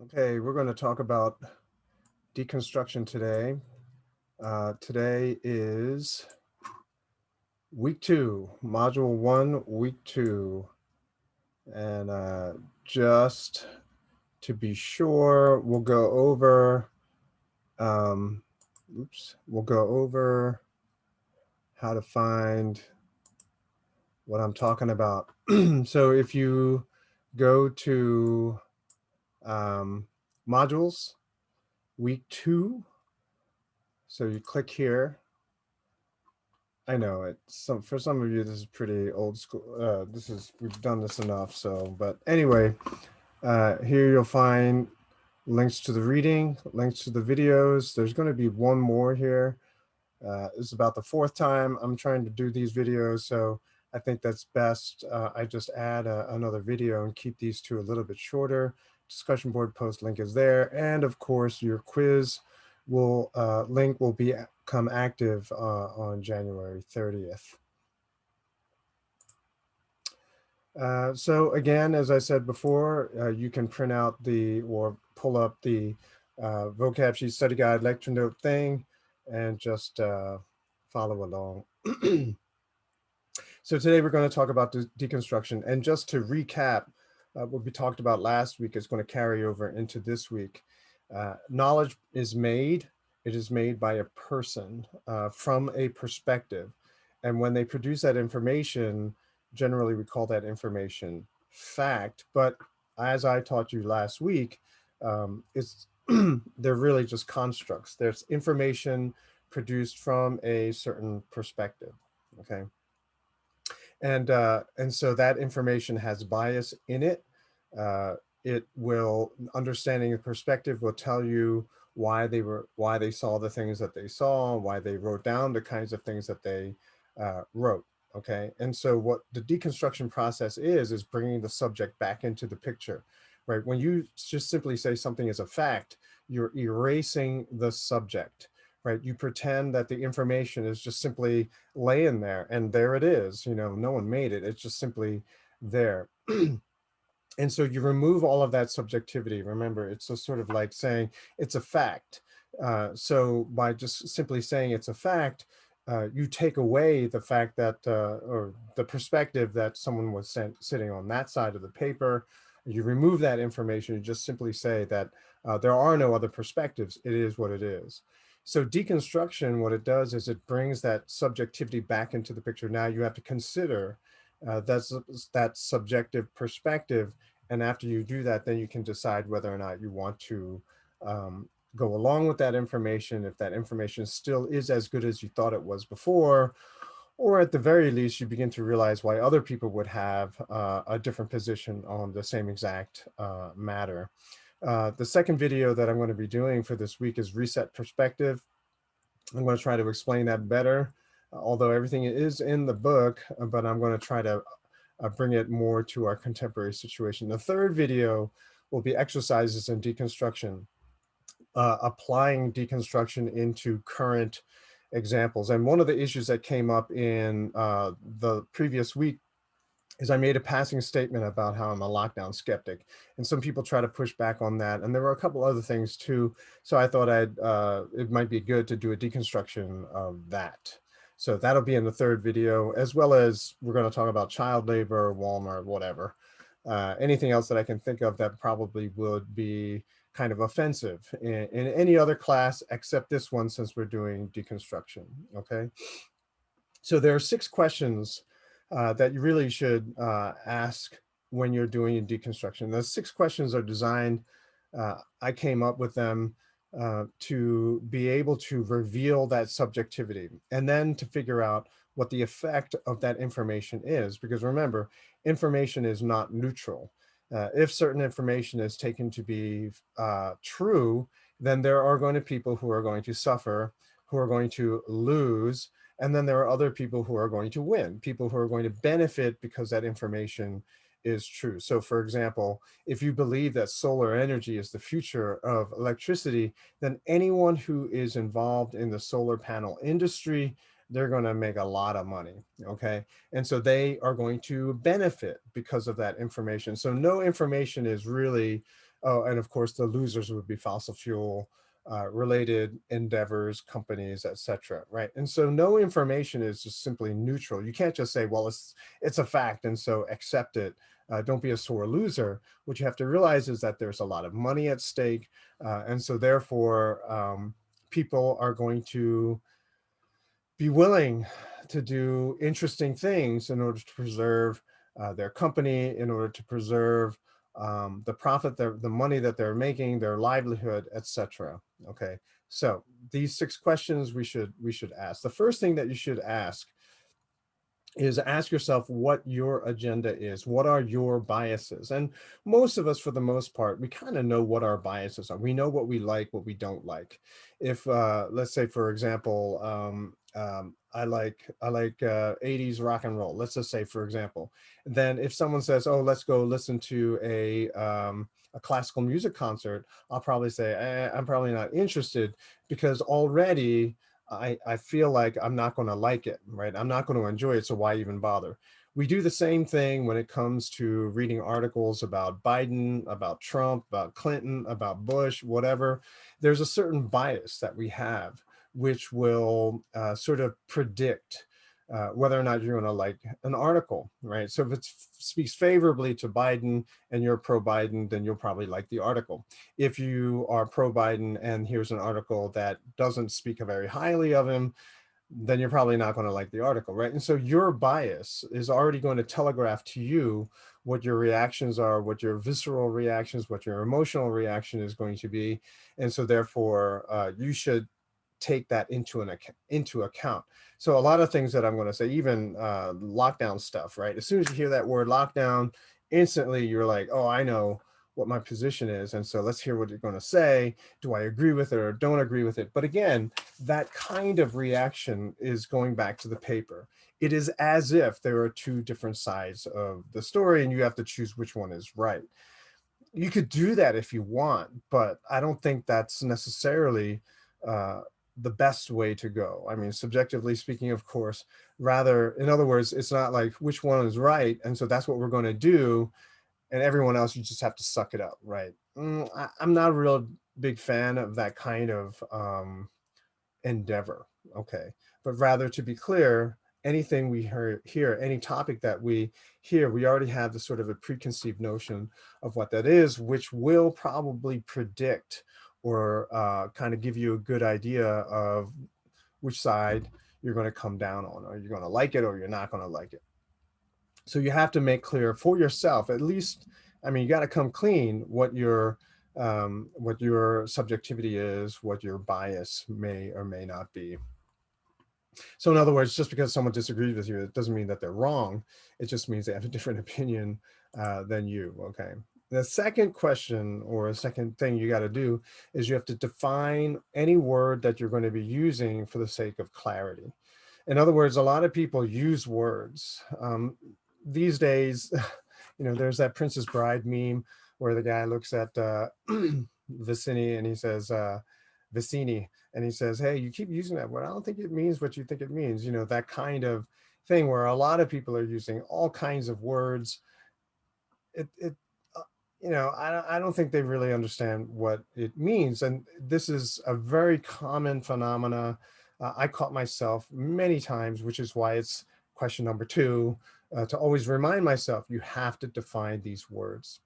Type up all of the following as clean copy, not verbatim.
Okay, we're going to talk about deconstruction today. Today is week 2, module 1, week 2. And just to be sure, um, we'll go over how to find what I'm talking about. So if you go to um, modules, week 2, so you click here. I know it. Some for some of you, this is pretty old school. We've done this enough. So, but anyway, here you'll find links to the reading, links to the videos. There's going to be one more here. It's about the fourth time I'm trying to do these videos, so I think that's best. I just add another video and keep these two a little bit shorter. Discussion board post link is there, and of course your quiz link will become active on January 30th. So again, as I said before, you can print out or pull up the vocab sheet study guide lecture note thing and just follow along. So today we're going to talk about deconstruction. And just to recap, what we talked about last week is going to carry over into this week. Knowledge is made. It is made by a person from a perspective. And when they produce that information, generally we call that information fact. But as I taught you last week, it's they're really just constructs. There's information produced from a certain perspective. Okay. And so that information has bias in it. Uh, it will understanding the perspective will tell you why they saw the things that they saw, why they wrote down the kinds of things that they wrote. Okay, and so what the deconstruction process is bringing the subject back into the picture, right? When you just simply say something is a fact, you're erasing the subject, right? You pretend that the information is just simply laying there, and there it is. No one made it. It's just simply there. And so you remove all of that subjectivity. Remember, it's a sort of like saying it's a fact. So by just simply saying it's a fact, you take away the fact that, or the perspective that someone was sitting on that side of the paper. You remove that information. You just simply say that there are no other perspectives. It is what it is. So deconstruction, what it does is it brings that subjectivity back into the picture. Now you have to consider that's that subjective perspective, and after you do that, then you can decide whether or not you want to go along with that information, if that information still is as good as you thought it was before, or at the very least, you begin to realize why other people would have a different position on the same exact matter. The second video that I'm going to be doing for this week is Reset Perspective. I'm going to try to explain that better, although everything is in the book, but I'm going to try to bring it more to our contemporary situation. The third video will be exercises in deconstruction, applying deconstruction into current examples. And one of the issues that came up in the previous week is I made a passing statement about how I'm a lockdown skeptic, and some people try to push back on that. And there were a couple other things too. So I thought it might be good to do a deconstruction of that. So that'll be in the third video, as well as we're going to talk about child labor, Walmart, whatever. Anything else that I can think of that probably would be kind of offensive in any other class except this one, since we're doing deconstruction. Okay. So there are 6 questions that you really should ask when you're doing a deconstruction. Those 6 questions are designed, I came up with them to be able to reveal that subjectivity, and then to figure out what the effect of that information is. Because remember, information is not neutral. If certain information is taken to be true, then there are going to be people who are going to suffer, who are going to lose, and then there are other people who are going to win, people who are going to benefit because that information is true. So for example, if you believe that solar energy is the future of electricity, then anyone who is involved in the solar panel industry, they're going to make a lot of money. Okay. And so they are going to benefit because of that information. So no information is really Oh, and of course, the losers would be fossil fuel related endeavors, companies, etc. Right? And so, no information is just simply neutral. You can't just say, "Well, it's a fact, and so accept it." Don't be a sore loser. What you have to realize is that there's a lot of money at stake, and so therefore, people are going to be willing to do interesting things in order to preserve their company, in order to preserve the profit, the money that they're making, their livelihood, etc. Okay, so these 6 questions we should ask. The first thing that you should ask is ask yourself what your agenda is. What are your biases? And most of us, for the most part, we kind of know what our biases are. We know what we like, what we don't like. If let's say, for example, I like 80s rock and roll. Let's just say, for example, then if someone says, "Oh, let's go listen to a classical music concert," I'll probably say, "I'm probably not interested," because already I feel like I'm not going to like it, right? I'm not going to enjoy it. So why even bother? We do the same thing when it comes to reading articles about Biden, about Trump, about Clinton, about Bush, whatever. There's a certain bias that we have, which will sort of predict whether or not you're going to like an article, right? So if it speaks favorably to Biden and you're pro Biden, then you'll probably like the article. If you are pro Biden and here's an article that doesn't speak very highly of him, then you're probably not going to like the article, right? And so your bias is already going to telegraph to you what your reactions are, what your visceral reactions, what your emotional reaction is going to be. And so therefore, you should take that into account. So a lot of things that I'm going to say, even lockdown stuff, right? As soon as you hear that word lockdown, instantly you're like, oh, I know what my position is. And so let's hear what you're going to say. Do I agree with it or don't agree with it? But again, that kind of reaction is going back to the paper. It is as if there are two different sides of the story and you have to choose which one is right. You could do that if you want, but I don't think that's necessarily uh, the best way to go. I mean, subjectively speaking, of course, rather, in other words, it's not like which one is right. And so that's what we're going to do. And everyone else, you just have to suck it up, right? I'm not a real big fan of that kind of endeavor. Okay. But rather, to be clear, anything we hear, any topic that we hear, we already have the sort of a preconceived notion of what that is, which will probably predict or kind of give you a good idea of which side you're going to come down on. Are you going to like it or you're not going to like it? So you have to make clear for yourself, at least, I mean, you got to come clean what your subjectivity is, what your bias may or may not be. So in other words, just because someone disagrees with you, it doesn't mean that they're wrong. It just means they have a different opinion than you. Okay. The second question or a second thing you got to do is you have to define any word that you're going to be using for the sake of clarity. In other words, a lot of people use words these days. There's that Princess Bride meme where the guy looks at Vicini and he says, Vicini, and he says, "Hey, you keep using that word. I don't think it means what you think it means." That kind of thing where a lot of people are using all kinds of words. It I don't think they really understand what it means, and this is a very common phenomena. I caught myself many times, which is why it's question number 2, to always remind myself you have to define these words.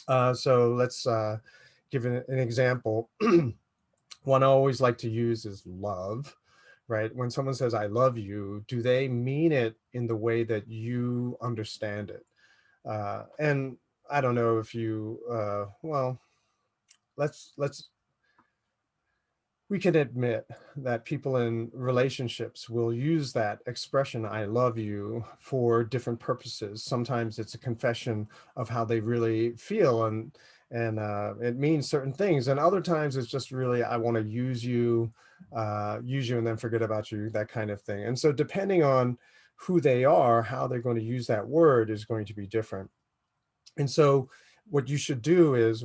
So let's give an example. One I always like to use is love, right? When someone says, "I love you," do they mean it in the way that you understand it? And I don't know if well, let's we can admit that people in relationships will use that expression, "I love you," for different purposes. Sometimes it's a confession of how they really feel, and it means certain things. And other times it's just really, "I want to use you and then forget about you," that kind of thing. And so depending on who they are, how they're going to use that word is going to be different. And so what you should do is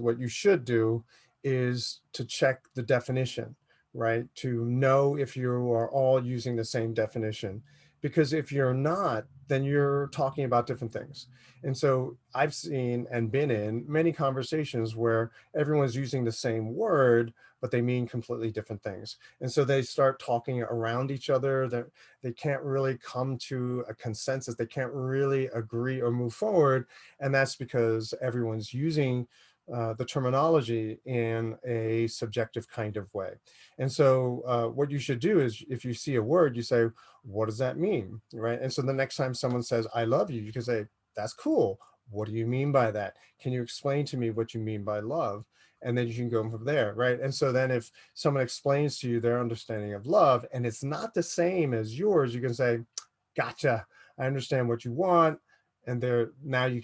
to check the definition, right? To know if you are all using the same definition. because if you're not, then you're talking about different things. And so I've seen and been in many conversations where everyone's using the same word, but they mean completely different things. And so they start talking around each other. They can't really come to a consensus. They can't really agree or move forward. And that's because everyone's using the terminology in a subjective kind of way. And so what you should do is, if you see a word, you say, what does that mean? Right. And so the next time someone says, I love you, you can say, that's cool. What do you mean by that? Can you explain to me what you mean by love? And then you can go from there. Right. And so then if someone explains to you their understanding of love and it's not the same as yours, you can say, gotcha. I understand what you want. And there, now you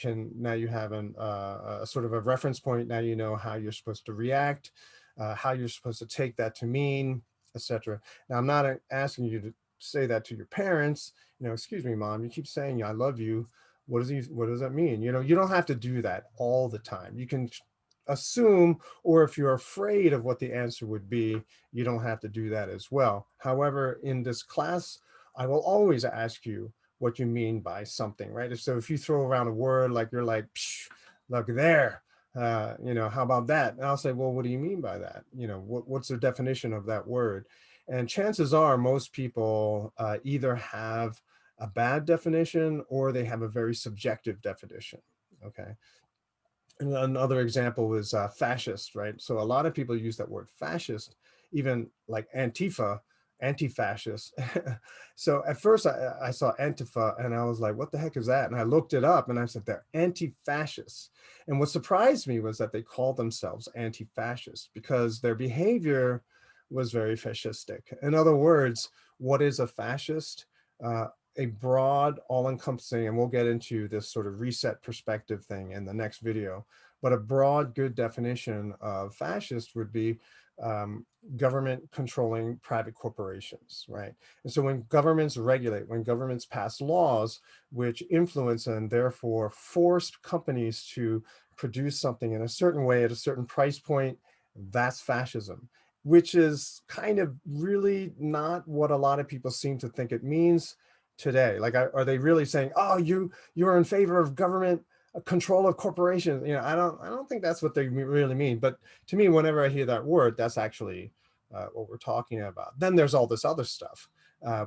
have a sort of a reference point. Now you know how you're supposed to react, how you're supposed to take that to mean, etc. Now, I'm not asking you to say that to your parents. Excuse me, mom, you keep saying I love you. What does that mean? You don't have to do that all the time. You can assume, or if you're afraid of what the answer would be, you don't have to do that as well. However, in this class, I will always ask you what you mean by something, right? So if you throw around a word like, you're like, psh, look there, how about that? And I'll say, well, what do you mean by that? What's the definition of that word? And chances are most people either have a bad definition or they have a very subjective definition. Okay. And another example is fascist, right? So a lot of people use that word fascist, even like Antifa, anti-fascist. So at first I saw Antifa and I was like, what the heck is that? And I looked it up and I said, they're anti-fascists. And what surprised me was that they called themselves anti-fascist because their behavior was very fascistic. In other words, what is a fascist? A broad, all-encompassing, and we'll get into this sort of reset perspective thing in the next video, but a broad, good definition of fascist would be government controlling private corporations, right? And so when governments regulate, when governments pass laws which influence and therefore force companies to produce something in a certain way at a certain price point, that's fascism, which is kind of really not what a lot of people seem to think it means today. Like, are they really saying, oh, you're in favor of government control of corporations? I don't think that's what they really mean. But to me, whenever I hear that word, that's actually what we're talking about. Then there's all this other stuff.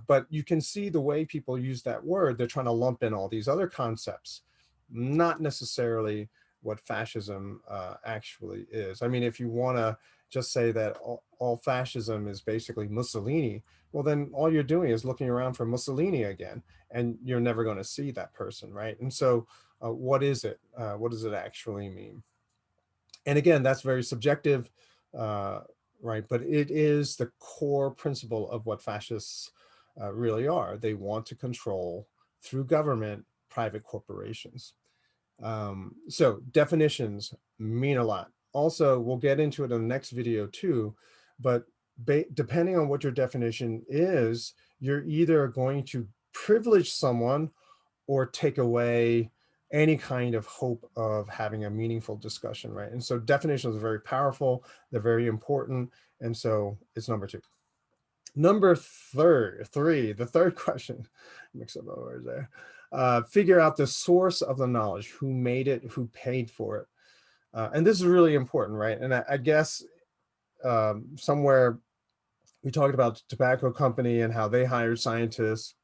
But you can see the way people use that word, they're trying to lump in all these other concepts, not necessarily what fascism actually is. I mean, if you want to just say that all fascism is basically Mussolini, well, then all you're doing is looking around for Mussolini again, and you're never going to see that person, right? And so what is it? What does it actually mean? And again, that's very subjective, right? But it is the core principle of what fascists really are. They want to control, through government, private corporations. So definitions mean a lot. Also, we'll get into it in the next video too, but depending on what your definition is, you're either going to privilege someone or take away any kind of hope of having a meaningful discussion, right? And so definitions are very powerful, they're very important, and so it's number two. Number three, the third question, mix up the words there. Figure out the source of the knowledge, who made it, who paid for it. And this is really important, right? And I guess somewhere we talked about the tobacco company and how they hired scientists,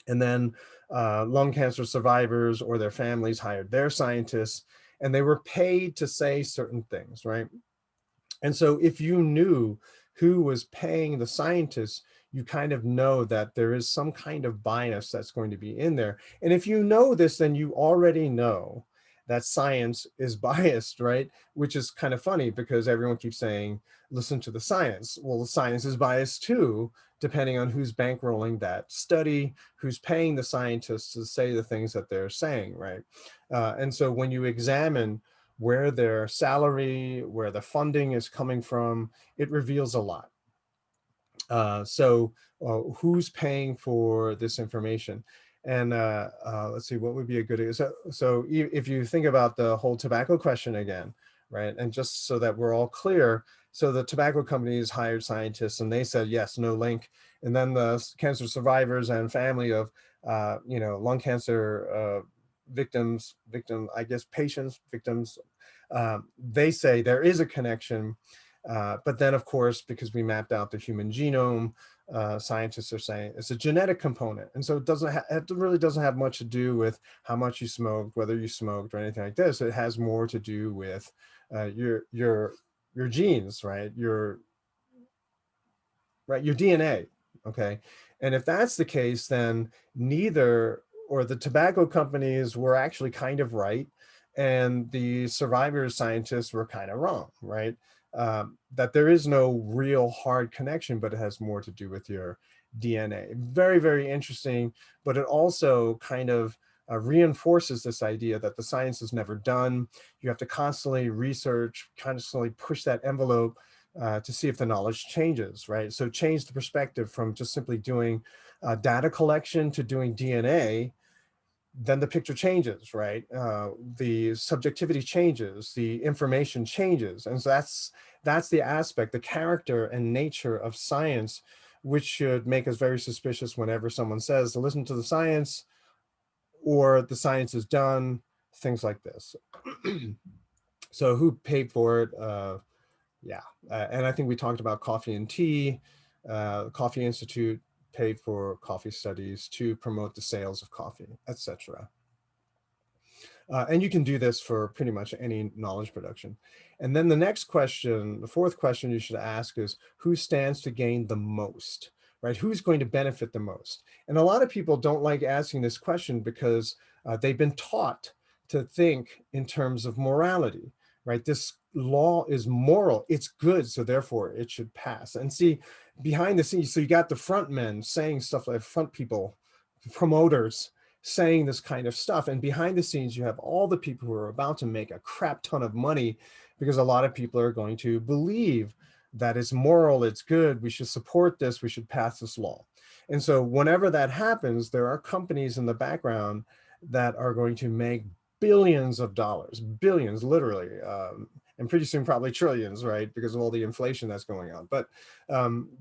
and then lung cancer survivors or their families hired their scientists, and they were paid to say certain things, right? And so if you knew who was paying the scientists, you kind of know that there is some kind of bias that's going to be in there. And if you know this, then you already know that science is biased, right? Which is kind of funny because everyone keeps saying, listen to the science. Well, the science is biased too, depending on who's bankrolling that study, who's paying the scientists to say the things that they're saying, right? And so when you examine where their salary, where the funding is coming from, it reveals a lot. So who's paying for this information? And let's see, what would be a good, so if you think about the whole tobacco question again, right? And just so that we're all clear, So the tobacco companies hired scientists and they said, yes, no link. And then the cancer survivors and family of, lung cancer I guess, patients, victims, they say there is a connection. But then, of course, because we mapped out the human genome, scientists are saying it's a genetic component. And so it really doesn't have much to do with how much you smoked, whether you smoked or anything like this. It has more to do with your genes, right? Your DNA. Okay. And if that's the case, then neither, or the tobacco companies were actually kind of right, and the survivors scientists were kind of wrong, right? That there is no real hard connection, but it has more to do with your DNA. Very, very interesting, but it also kind of reinforces this idea that the science is never done. You have to constantly research, constantly push that envelope to see if the knowledge changes, right? So change the perspective from just simply doing data collection to doing DNA, then the picture changes, right? The subjectivity changes, the information changes. And so that's the aspect, the character and nature of science, which should make us very suspicious whenever someone says to listen to the science or the science is done, things like this. So who paid for it? Yeah, and I think we talked about coffee and tea. Coffee Institute paid for coffee studies to promote the sales of coffee, etc. And you can do this for pretty much any knowledge production. And then the next question, the fourth question you should ask is, who stands to gain the most, right? Who's going to benefit the most? And a lot of people don't like asking this question because they've been taught to think in terms of morality, right? This law is moral, it's good, so therefore it should pass. And see, behind the scenes, so you got the front men saying stuff like front people, promoters, saying this kind of stuff. And behind the scenes, you have all the people who are about to make a crap ton of money because a lot of people are going to believe that it's moral, it's good, we should support this, we should pass this law. And so whenever that happens, there are companies in the background that are going to make billions of dollars, billions, literally, and pretty soon probably trillions, right? Because of all the inflation that's going on. But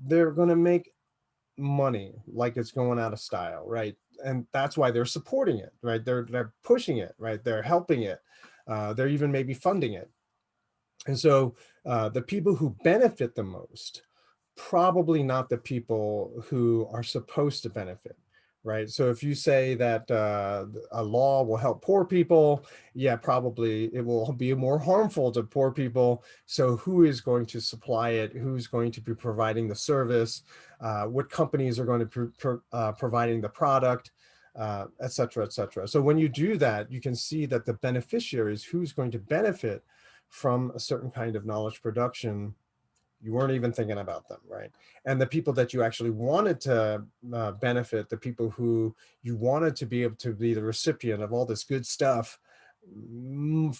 they're going to make money like it's going out of style, right? And that's why they're supporting it, right? They're pushing it, right? They're helping it. They're even maybe funding it. And so the people who benefit the most, probably not the people who are supposed to benefit, right? So if you say that a law will help poor people, yeah, probably it will be more harmful to poor people. So who is going to supply it? Who's going to be providing the service? What companies are going to be providing the product? Et cetera, et cetera. So when you do that, you can see that the beneficiaries, who's going to benefit from a certain kind of knowledge production, you weren't even thinking about them, right? And the people that you actually wanted to benefit, the people who you wanted to be able to be the recipient of all this good stuff,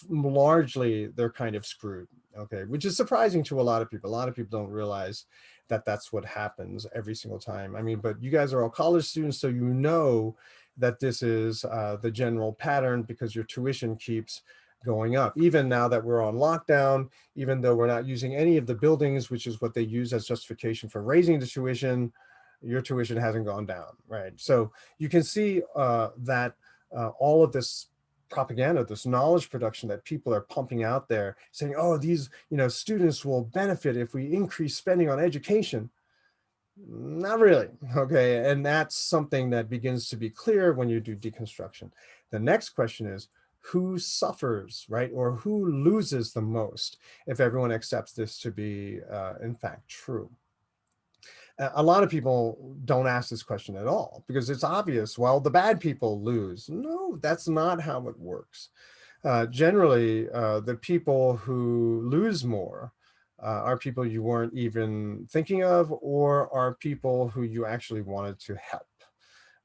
largely they're kind of screwed, okay? Which is surprising to a lot of people. A lot of people don't realize that that's what happens every single time. I mean, but you guys are all college students, so you know that this is the general pattern because your tuition keeps going up. Even now that we're on lockdown, even though we're not using any of the buildings, which is what they use as justification for raising the tuition, your tuition hasn't gone down, right? So you can see that all of this propaganda, this knowledge production that people are pumping out there saying, oh, these students will benefit if we increase spending on education. Not really, okay? And that's something that begins to be clear when you do deconstruction. The next question is, who suffers, right? Or who loses the most if everyone accepts this to be, in fact, true? A lot of people don't ask this question at all because it's obvious, well, the bad people lose. No, that's not how it works. Generally, the people who lose more are people you weren't even thinking of, or are people who you actually wanted to help,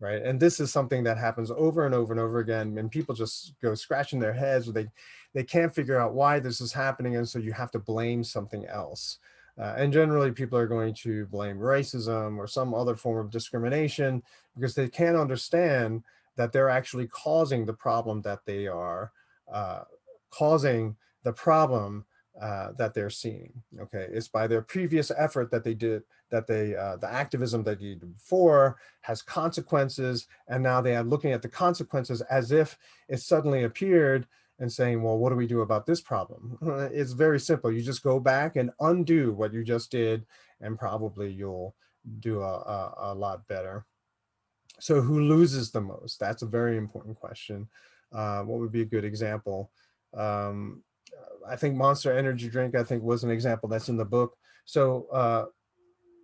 right? And this is something that happens over and over and over again, and people just go scratching their heads, or they can't figure out why this is happening, and so you have to blame something else. And generally, people are going to blame racism or some other form of discrimination because they can't understand that they're actually causing the problem that they are causing the problem that they're seeing. Okay, it's by their previous effort that they did, that they the activism that they did before has consequences, and now they are looking at the consequences as if it suddenly appeared and saying, well, what do we do about this problem? It's very simple. You just go back and undo what you just did, and probably you'll do a lot better. So who loses the most? That's a very important question. What would be a good example? Um, I think Monster Energy drink, I think, was an example that's in the book. So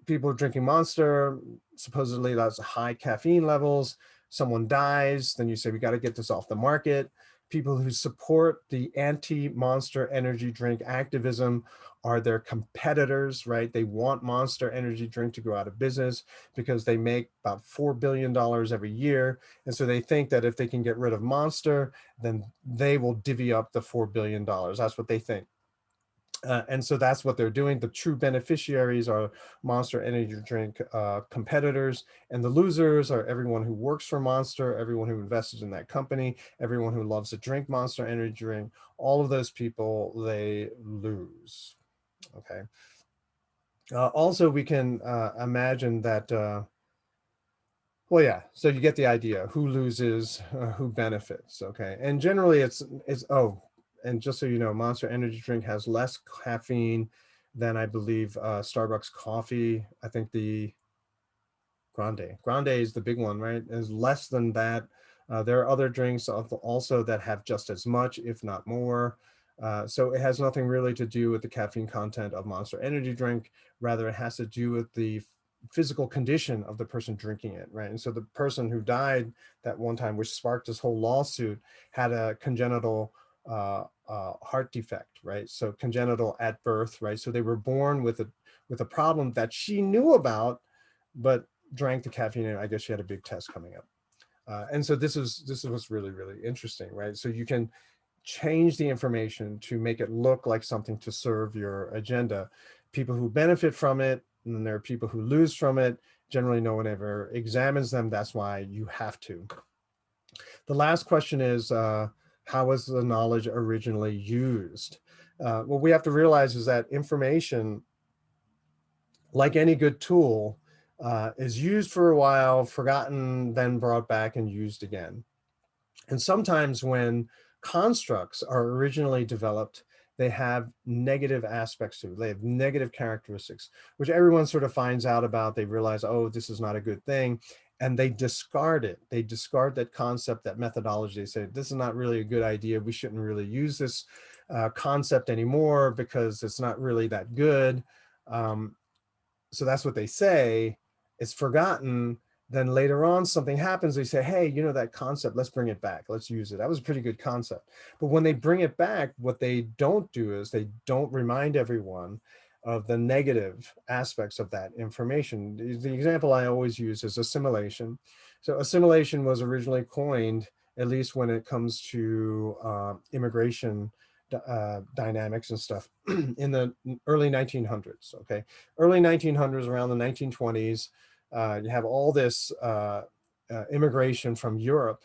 people are drinking Monster, supposedly that's high caffeine levels. Someone dies, then you say, we got to get this off the market. People who support the anti-Monster Energy drink activism are their competitors, right? They want Monster Energy drink to go out of business because they make about $4 billion every year. And so they think that if they can get rid of Monster, then they will divvy up the $4 billion. That's what they think. And so that's what they're doing. The true beneficiaries are Monster Energy drink competitors, and the losers are everyone who works for Monster, everyone who invested in that company, everyone who loves to drink Monster Energy drink. All of those people, they lose. Okay. Also, we can imagine that. Well, yeah. So you get the idea. Who loses, who benefits. Okay, and generally, it's oh, and just so you know, Monster Energy drink has less caffeine than, I believe, Starbucks coffee. I think the Grande is the big one, right? Is less than that. There are other drinks also that have just as much, if not more. So it has nothing really to do with the caffeine content of Monster Energy drink. Rather, it has to do with the physical condition of the person drinking it, right? And so the person who died that one time, which sparked this whole lawsuit, had a congenital heart defect, right? So congenital at birth, right? So they were born with a problem that she knew about, but drank the caffeine, and I guess she had a big test coming up. And so this is what's really, really interesting, right? So you can change the information to make it look like something to serve your agenda. People who benefit from it, and there are people who lose from it. Generally, no one ever examines them. That's why you have to. The last question is, how was the knowledge originally used? What we have to realize is that information, like any good tool, is used for a while, forgotten, then brought back and used again. And sometimes when constructs are originally developed, they have negative aspects to it. They have negative characteristics, which everyone sort of finds out about. They realize, oh, this is not a good thing. And they discard it. They discard that concept, that methodology. They say, this is not really a good idea. We shouldn't really use this concept anymore because it's not really that good. So that's what they say. It's forgotten. Then later on, something happens. They say, hey, you know, that concept, let's bring it back. Let's use it. That was a pretty good concept. But when they bring it back, what they don't do is they don't remind everyone of the negative aspects of that information. The example I always use is assimilation. So assimilation was originally coined, at least when it comes to immigration dynamics and stuff, in the early 1900s. Okay, early 1900s, around the 1920s, you have all this immigration from Europe,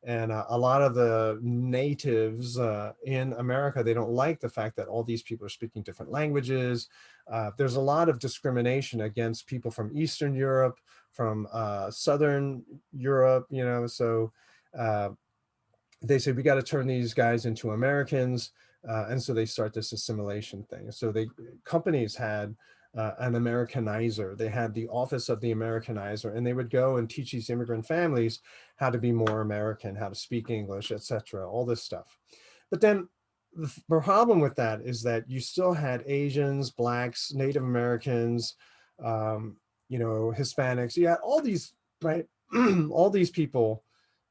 and a lot of the natives in America, they don't like the fact that all these people are speaking different languages. There's a lot of discrimination against people from Eastern Europe, from Southern Europe, you know, so they say we got to turn these guys into Americans, and so they start this assimilation thing. So companies had an Americanizer. They had the Office of the Americanizer, and they would go and teach these immigrant families how to be more American, how to speak English, etc. All this stuff. But then the problem with that is that you still had Asians, Blacks, Native Americans, you know, Hispanics. You had all these, right? All these people,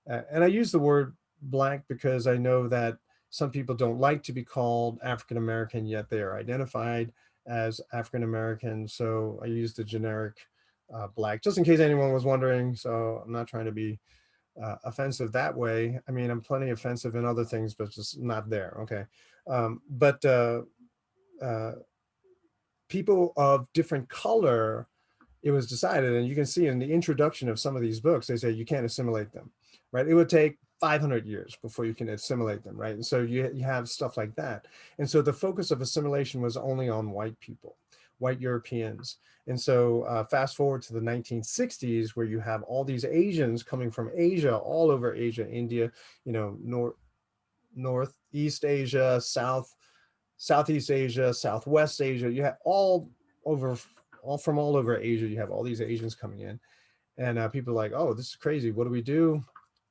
and I use the word Black because I know that some people don't like to be called African American, yet they are identified as African American. So I use the generic Black, just in case anyone was wondering. So I'm not trying to be offensive that way. I mean, I'm plenty offensive in other things, but just not there. Okay. But uh, people of different color, it was decided, and you can see in the introduction of some of these books, they say you can't assimilate them, right? It would take 500 years before you can assimilate them, right? And so you have stuff like that. And so the focus of assimilation was only on white people, white Europeans. And so fast forward to the 1960s, where you have all these Asians coming from Asia, all over Asia, India, you know, Northeast Asia, Southeast Asia, Southwest Asia. You have over, all from all over Asia. You have all these Asians coming in, and people are like, "Oh, this is crazy. What do we do?"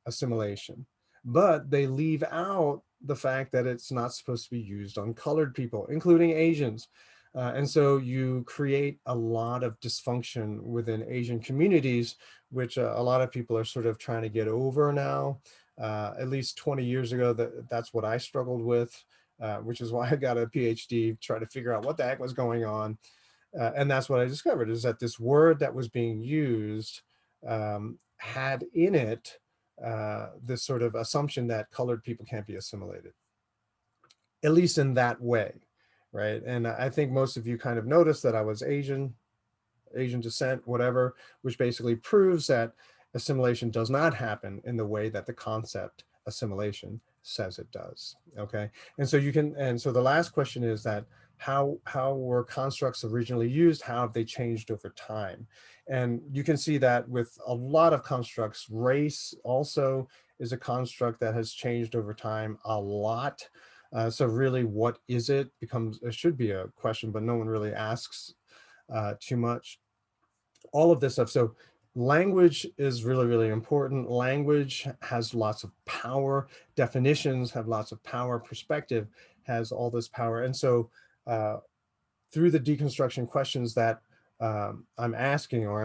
Assimilation. But they leave out the fact that it's not supposed to be used on colored people, including Asians. And so you create a lot of dysfunction within Asian communities, which a lot of people are sort of trying to get over now. At least 20 years ago, that's what I struggled with, which is why I got a PhD, try to figure out what the heck was going on. And that's what I discovered, is that this word that was being used had in it this sort of assumption that colored people can't be assimilated, at least in that way, right? And I think most of you kind of noticed that I was Asian descent, whatever, which basically proves that assimilation does not happen in the way that the concept assimilation says it does. Okay, and so the last question is that how were constructs originally used? How have they changed over time? And you can see that with a lot of constructs. Race also is a construct that has changed over time a lot. So really, what is it? It should be a question, but no one really asks too much. All of this stuff. So language is really, really important. Language has lots of power. Definitions have lots of power. Perspective has all this power. And so through the deconstruction questions that I'm asking, or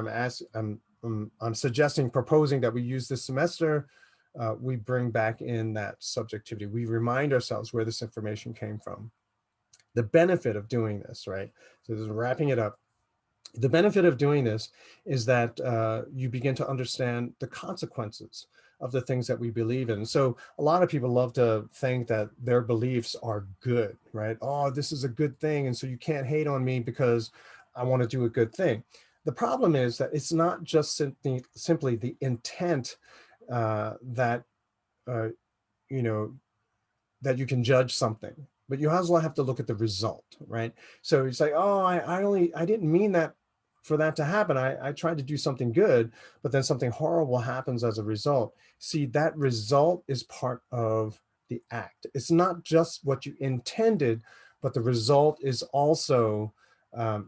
I'm suggesting, proposing that we use this semester, we bring back in that subjectivity. We remind ourselves where this information came from. The benefit of doing this, right? So this is wrapping it up. The benefit of doing this is that you begin to understand the consequences of the things that we believe in. So a lot of people love to think that their beliefs are good, right? Oh, this is a good thing, and so you can't hate on me because I want to do a good thing. The problem is that it's not just simply the intent that uh, you know that you can judge something, but you also have to look at the result, right? So it's like, oh, I didn't mean that for that to happen. I tried to do something good, but then something horrible happens as a result. See, that result is part of the act. It's not just what you intended, but the result is also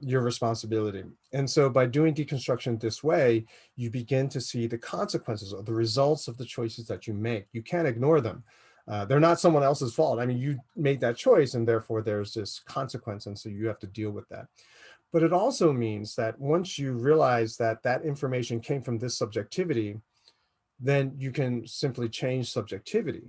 your responsibility. And so by doing deconstruction this way, you begin to see the consequences or the results of the choices that you make. You can't ignore them. They're not someone else's fault. I mean, you made that choice, and therefore there's this consequence, and so you have to deal with that. But it also means that once you realize that that information came from this subjectivity, then you can simply change subjectivity.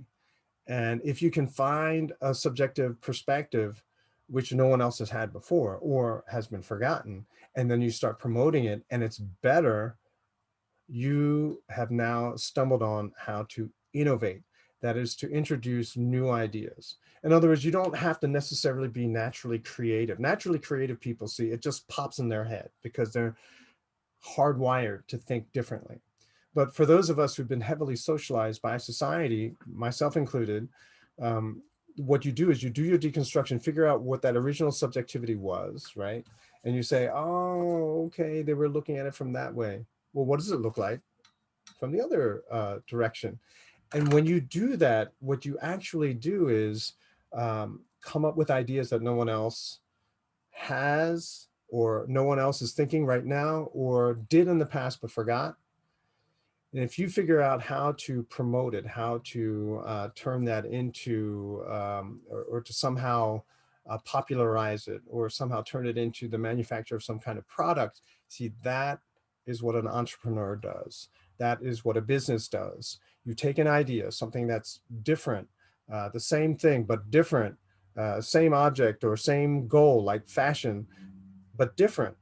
And if you can find a subjective perspective which no one else has had before or has been forgotten, and then you start promoting it and it's better, you have now stumbled on how to innovate. That is to introduce new ideas. In other words, you don't have to necessarily be naturally creative. Naturally creative people, see, it just pops in their head because they're hardwired to think differently. But for those of us who've been heavily socialized by society, myself included, um, what you do is you do your deconstruction, figure out what that original subjectivity was, right? And you say, oh, okay, they were looking at it from that way. Well, what does it look like from the other direction? And when you do that, what you actually do is come up with ideas that no one else has, or no one else is thinking right now, or did in the past but forgot. And if you figure out how to promote it, how to turn that into, or to somehow popularize it, or somehow turn it into the manufacture of some kind of product, see, that is what an entrepreneur does. That is what a business does. You take an idea, something that's different, the same thing, but different, same object or same goal, like fashion, but different,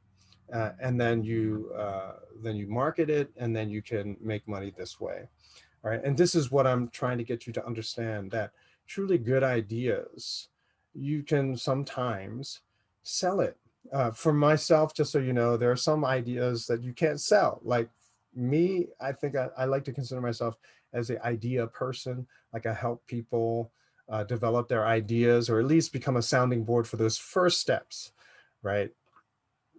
and then you market it, and then you can make money this way. All right, and this is what I'm trying to get you to understand, that truly good ideas, you can sometimes sell it. For myself, just so you know, there are some ideas that you can't sell, like me, I think I like to consider myself as the idea person. Like, I help people develop their ideas, or at least become a sounding board for those first steps, right?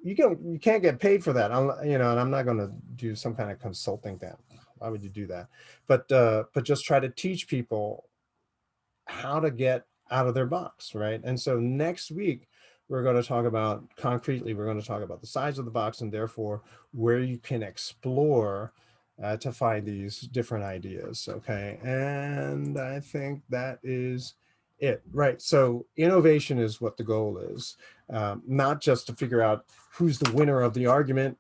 You can't get paid for that. You know, and I'm not going to do some kind of consulting thing. Why would you do that? But just try to teach people how to get out of their box, right? And so next week, we're going to talk about concretely, we're going to talk about the size of the box, and therefore where you can explore to find these different ideas. Okay. And I think that is it, right? So innovation is what the goal is, not just to figure out who's the winner of the argument,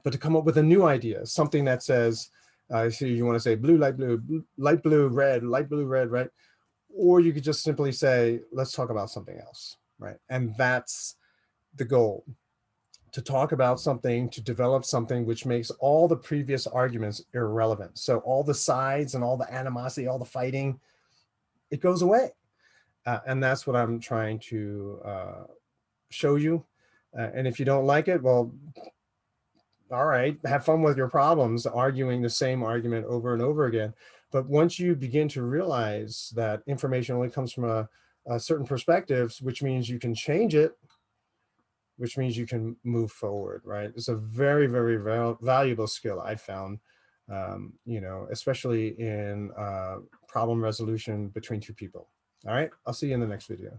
but to come up with a new idea, something that says, so you want to say blue, light blue, red, light blue, red, right? Or you could just simply say, let's talk about something else, right? And that's the goal, to talk about something, to develop something which makes all the previous arguments irrelevant. So all the sides and all the animosity, all the fighting, it goes away. And that's what I'm trying to show you. And if you don't like it, well, all right, have fun with your problems, arguing the same argument over and over again. But once you begin to realize that information only comes from a certain perspectives, which means you can change it, which means you can move forward, right? It's a very, very valuable skill I found, you know, especially in problem resolution between two people. All right, I'll see you in the next video.